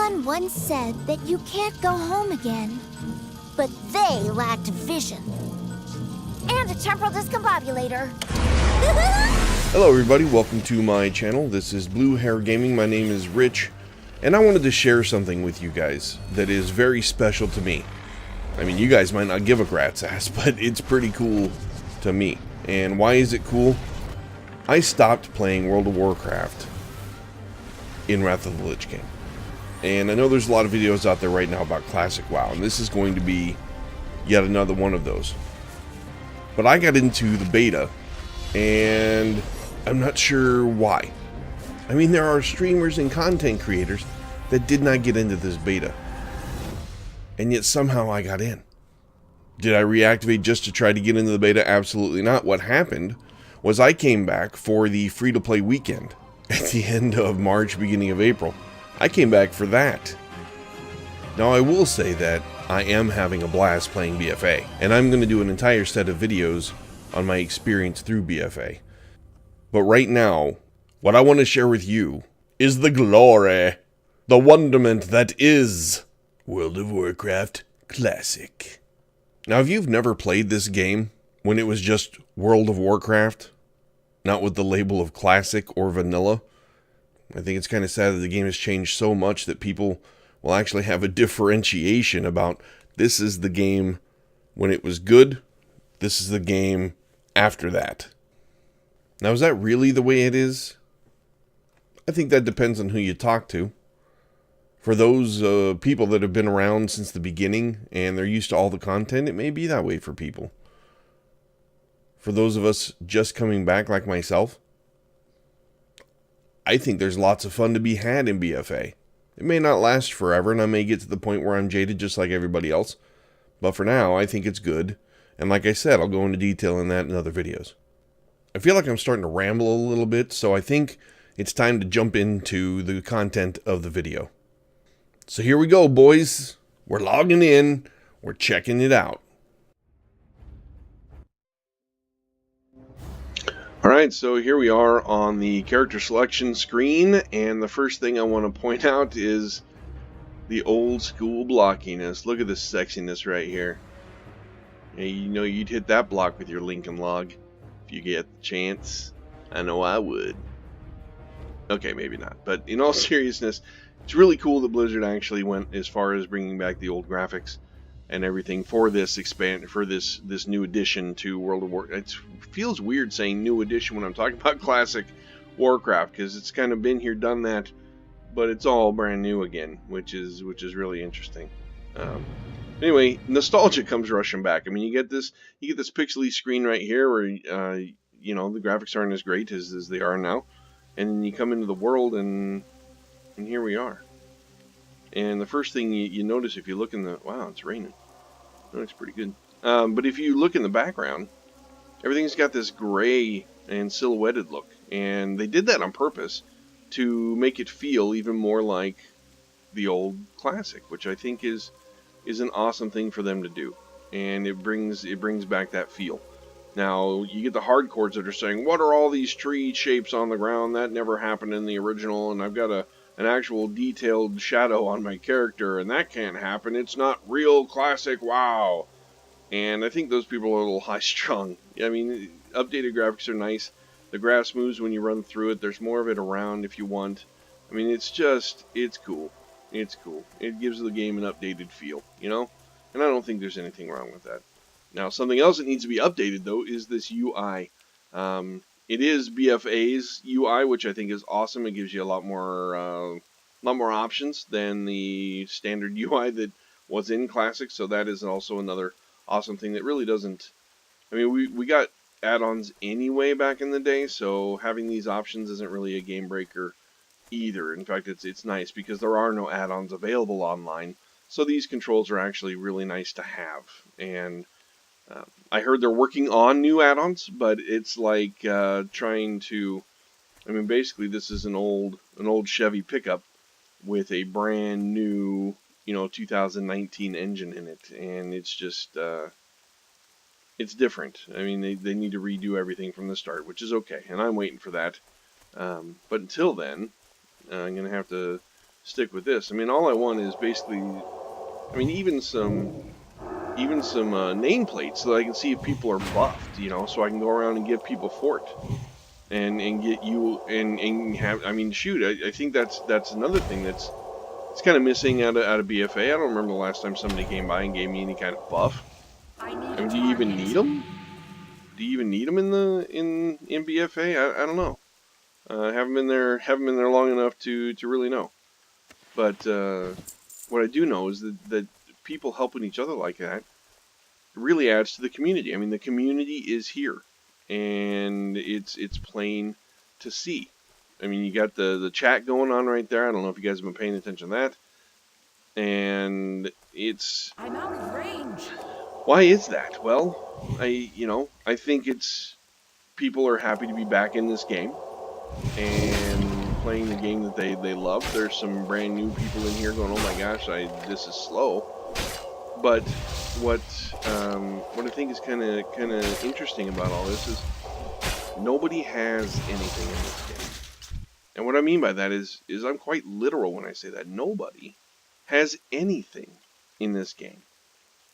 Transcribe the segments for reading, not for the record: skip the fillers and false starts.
Someone once said that you can't go home again, but they lacked vision. And a temporal discombobulator. Hello everybody, welcome to my channel. This is Blue Hair Gaming. My name is Rich, and I wanted to share something with you guys that is very special to me. I mean, you guys might not give a rat's ass, but it's pretty cool to me. And why is it cool? I stopped playing World of Warcraft in Wrath of the Lich King. And I know there's a lot of videos out there right now about classic WoW, and this is going to be yet another one of those. But I got into the beta, and I'm not sure why. I mean, there are streamers and content creators that did not get into this beta, and yet somehow I got in. Did I reactivate just to try to get into the beta? Absolutely not. What happened was I came back for the free-to-play weekend at the end of March, beginning of April. I came back for that. Now, I will say that I am having a blast playing BFA, and I'm going to do an entire set of videos on my experience through BFA. But right now, what I want to share with you is the glory, the wonderment that is World of Warcraft Classic. Now, if you've never played this game when it was just World of Warcraft, not with the label of Classic or Vanilla, I think it's kind of sad that the game has changed so much that people will actually have a differentiation about this is the game when it was good, this is the game after that. Now, is that really the way it is? I think that depends on who you talk to. For those people that have been around since the beginning and they're used to all the content, it may be that way for people. For those of us just coming back like myself, I think there's lots of fun to be had in BFA. It may not last forever, and I may get to the point where I'm jaded just like everybody else. But for now, I think it's good. And like I said, I'll go into detail in that in other videos. I feel like I'm starting to ramble a little bit, so I think it's time to jump into the content of the video. So here we go, boys. We're logging in. We're checking it out. Alright, so here we are on the character selection screen, and the first thing I want to point out is the old school blockiness. Look at this sexiness right here. Yeah, you know you'd hit that block with your Lincoln log if you get the chance. I know I would. Okay, maybe not, but in all seriousness, it's really cool that Blizzard actually went as far as bringing back the old graphics and everything for this this new addition to World of Warcraft. It feels weird saying new edition when I'm talking about classic Warcraft, because it's kind of been here, done that, but it's all brand new again, which is really interesting. Anyway, nostalgia comes rushing back. I mean, you get this pixely screen right here where you know, the graphics aren't as great as they are now, and then you come into the world and here we are. And the first thing you notice if you look in the... Wow, it's raining. That looks pretty good. But if you look in the background, everything's got this gray and silhouetted look. And they did that on purpose to make it feel even more like the old classic, which I think is an awesome thing for them to do. And it brings back that feel. Now, you get the hardcores that are saying, what are all these tree shapes on the ground? That never happened in the original, and I've got an actual detailed shadow on my character, and that can't happen. It's not real classic WoW. And I think those people are a little high-strung. I mean, updated graphics are nice. The grass moves when you run through it. There's more of it around if you want. I mean, it's cool. It's cool. It gives the game an updated feel, you know? And I don't think there's anything wrong with that. Now, something else that needs to be updated, though, is this UI. It is BFA's UI, which I think is awesome. It gives you a lot more options than the standard UI that was in Classic. So that is also another awesome thing that really doesn't... I mean, we got add-ons anyway back in the day, so having these options isn't really a game breaker either. In fact, it's nice because there are no add-ons available online. So these controls are actually really nice to have. And I heard they're working on new add-ons, but it's like trying to... I mean, basically, this is an old Chevy pickup with a brand new, 2019 engine in it, and it's just it's different. I mean, they need to redo everything from the start, which is okay, and I'm waiting for that. But until then, I'm gonna have to stick with this. I mean, all I want is basically, I mean, even some nameplates so that I can see if people are buffed, you know, so I can go around and give people fort and get you and have. I mean, shoot, I think that's another thing that's it's kind of missing out of BFA. I don't remember the last time somebody came by and gave me any kind of buff. I need I a mean, do you even need target. them? Do you even need them in BFA? I don't know. Haven't been there long enough to really know. But what I do know is that people helping each other like that really adds to the community. I mean, the community is here, and it's plain to see. I mean, you got the chat going on right there. I don't know if you guys have been paying attention to that. And it's I'm out of range. why is that? Well, I think it's people are happy to be back in this game and playing the game that they love. There's some brand new people in here going, "Oh my gosh, this is slow." But what what I think is kind of interesting about all this is nobody has anything in this game. And what I mean by that is I'm quite literal when I say that. Nobody has anything in this game.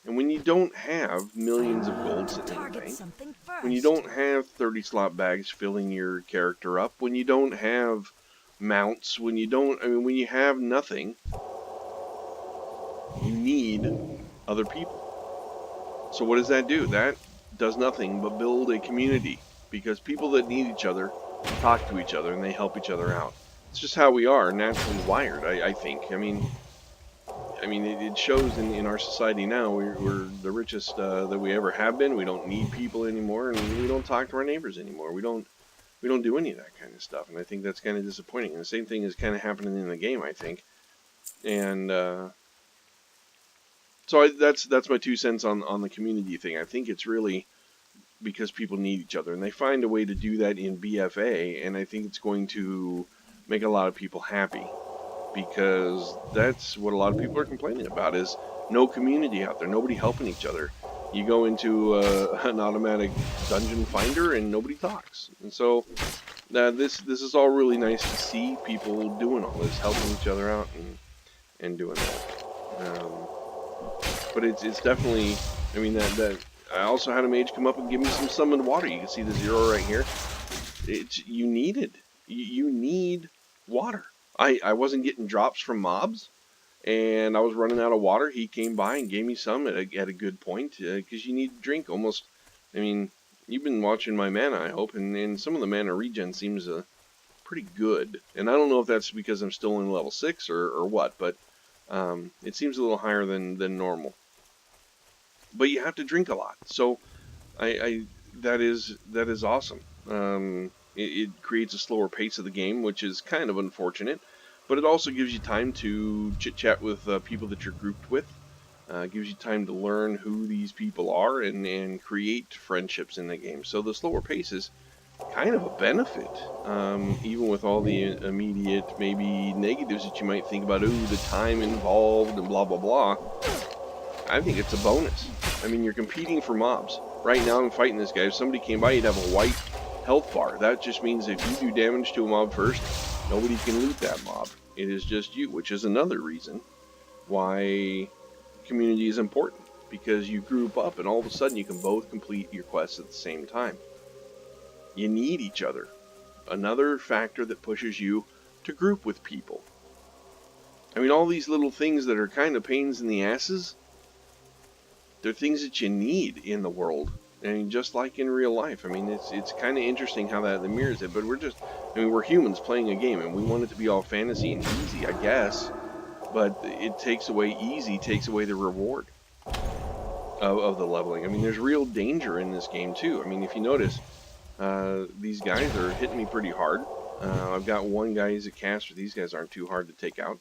And when you don't have millions of gold sitting in the Target bank, something when you first. don't have 30 slot bags filling your character up, when you don't have mounts, when you don't, I mean, when you have nothing, you need other people. So what does that do? That does nothing but build a community, because people that need each other talk to each other and they help each other out. It's just how we are naturally wired, I think. I mean, it shows in our society now. We're the richest that we ever have been. We don't need people anymore, and we don't talk to our neighbors anymore. We don't do any of that kind of stuff, and I think that's kind of disappointing. And the same thing is kind of happening in the game, I think. And that's my 2 cents on the community thing. I think it's really because people need each other, and they find a way to do that in BFA, and I think it's going to make a lot of people happy, because that's what a lot of people are complaining about is no community out there, nobody helping each other. You go into an automatic dungeon finder and nobody talks, and so this is all really nice to see people doing all this, helping each other out and doing that. But it's definitely, I mean, that I also had a mage come up and give me some summoned water. You can see the 0 right here. You need it. You need water. I wasn't getting drops from mobs, and I was running out of water. He came by and gave me some at a good point, because you need to drink almost. I mean, you've been watching my mana, I hope, and some of the mana regen seems pretty good. And I don't know if that's because I'm still in level 6 or what, but it seems a little higher than normal. But you have to drink a lot, so that is awesome. It creates a slower pace of the game, which is kind of unfortunate, but it also gives you time to chit-chat with people that you're grouped with. Gives you time to learn who these people are and create friendships in the game. So the slower pace is kind of a benefit, even with all the immediate maybe negatives that you might think about. Ooh, the time involved and blah blah blah. I think it's a bonus. I mean, you're competing for mobs. Right now I'm fighting this guy. If somebody came by, you'd have a white health bar. That just means if you do damage to a mob first, nobody can loot that mob. It is just you, which is another reason why community is important. Because you group up and all of a sudden you can both complete your quests at the same time. You need each other. Another factor that pushes you to group with people. I mean, all these little things that are kind of pains in the asses, they're things that you need in the world, and just like in real life. I mean, it's kind of interesting how that mirrors it. But we're humans playing a game, and we want it to be all fantasy and easy, I guess. But it takes away the reward of the leveling. I mean, there's real danger in this game too. I mean, if you notice, these guys are hitting me pretty hard. I've got one guy who's a caster. These guys aren't too hard to take out.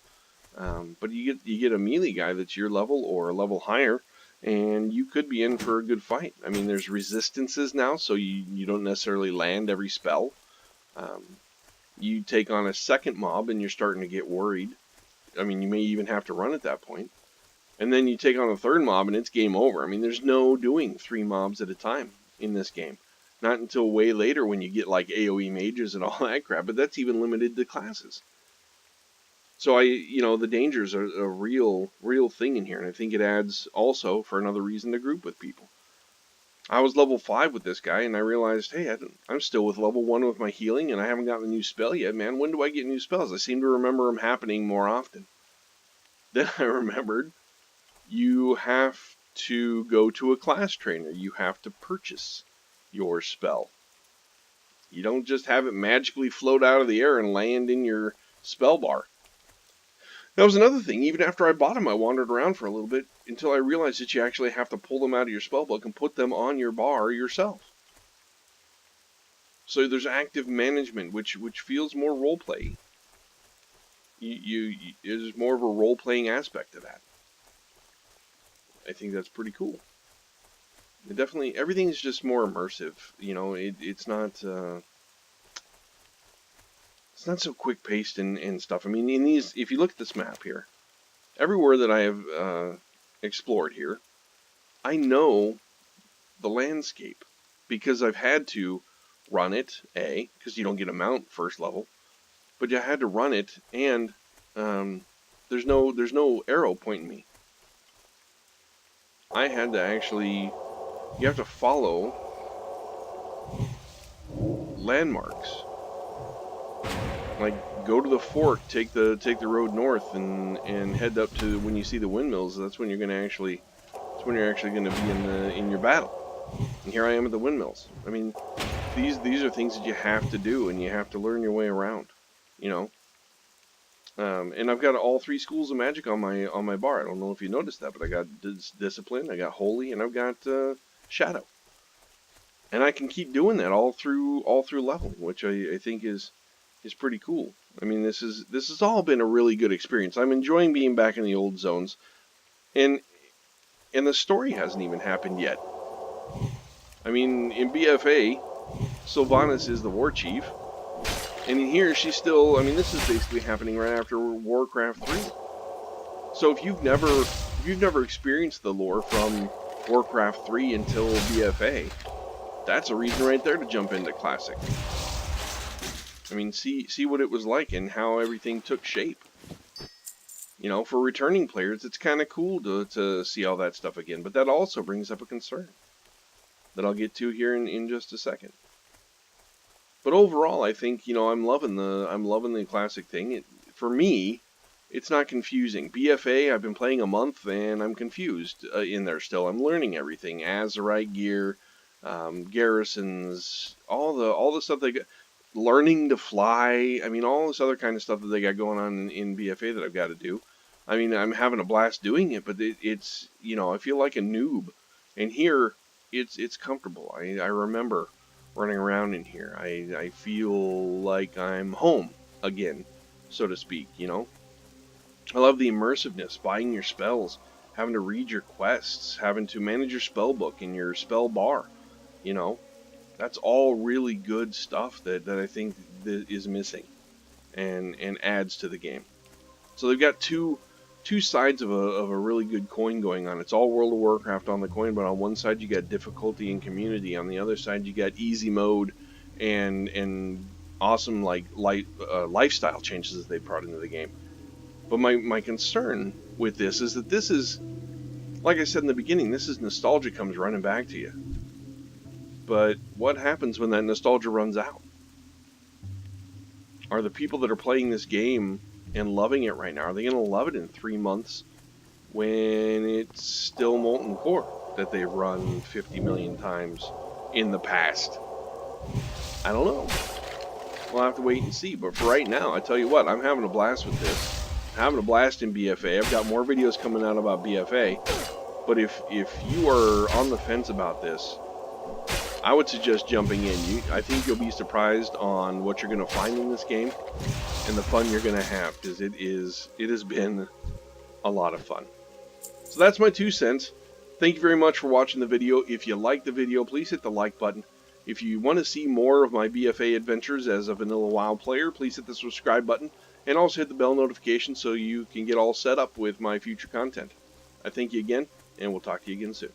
But you get a melee guy that's your level or a level higher, and you could be in for a good fight. I mean, there's resistances now, so you don't necessarily land every spell. You take on a second mob, and you're starting to get worried. I mean, you may even have to run at that point. And then you take on a third mob, and it's game over. I mean, there's no doing 3 mobs at a time in this game. Not until way later when you get like AoE mages and all that crap, but that's even limited to classes. So the dangers are a real thing in here, and I think it adds also for another reason to group with people. I was level 5 with this guy, and I realized, hey, I'm still with level 1 with my healing, and I haven't gotten a new spell yet, man. When do I get new spells? I seem to remember them happening more often. Then I remembered you have to go to a class trainer. You have to purchase your spell. You don't just have it magically float out of the air and land in your spell bar. That was another thing. Even after I bought them, I wandered around for a little bit until I realized that you actually have to pull them out of your spellbook and put them on your bar yourself. So there's active management, which feels more roleplay. There's more of a role-playing aspect to that. I think that's pretty cool. It definitely, everything's just more immersive. It's not so quick-paced and stuff. I mean, if you look at this map here, everywhere that I have explored here, I know the landscape because I've had to run it, because you don't get a mount first level, but you had to run it, and there's no arrow pointing me. I had to actually, you have to follow landmarks. Like, go to the fork, take the road north, and head up to when you see the windmills. That's when you're actually going to be in your battle. And here I am at the windmills. I mean, these are things that you have to do, and you have to learn your way around. And I've got all 3 schools of magic on my bar. I don't know if you noticed that, but I got discipline, I got holy, and I've got shadow. And I can keep doing that all through leveling, which I think is pretty cool. I mean, this has all been a really good experience. I'm enjoying being back in the old zones, and the story hasn't even happened yet. I mean, in BFA, Sylvanas is the war chief, and in here she's still. I mean, this is basically happening right after Warcraft 3. So if you've never experienced the lore from Warcraft 3 until BFA, that's a reason right there to jump into Classic. I mean, see what it was like and how everything took shape. For returning players, it's kind of cool to see all that stuff again. But that also brings up a concern that I'll get to here in just a second. But overall, I think I'm loving the Classic thing. For me, it's not confusing. BFA, I've been playing a month and I'm confused in there still. I'm learning everything: Azerite gear, garrisons, all the stuff they got. Learning to fly, I mean, all this other kind of stuff that they got going on in BFA that I've got to do. I mean, I'm having a blast doing it, but it's I feel like a noob. And here, it's comfortable. I remember running around in here. I feel like I'm home again, so to speak, I love the immersiveness, buying your spells, having to read your quests, having to manage your spell book and your spell bar, That's all really good stuff that I think that is missing and adds to the game. So they've got two sides of a really good coin going on. It's all World of Warcraft on the coin, but on one side you got difficulty and community. On the other side you got easy mode and awesome lifestyle changes that they brought into the game. But my concern with this is that this is, like I said in the beginning, this is nostalgia comes running back to you. But what happens when that nostalgia runs out? Are the people that are playing this game and loving it right now, are they going to love it in 3 months when it's still molten core that they've run 50 million times in the past? I don't know. We'll have to wait and see. But for right now, I tell you what, I'm having a blast with this. I'm having a blast in BFA. I've got more videos coming out about BFA. But if you are on the fence about this, I would suggest jumping in. I think you'll be surprised on what you're going to find in this game and the fun you're going to have, because it has been a lot of fun. So that's my 2 cents. Thank you very much for watching the video. If you liked the video, please hit the like button. If you want to see more of my BFA adventures as a vanilla WoW player, please hit the subscribe button and also hit the bell notification so you can get all set up with my future content. I thank you again, and we'll talk to you again soon.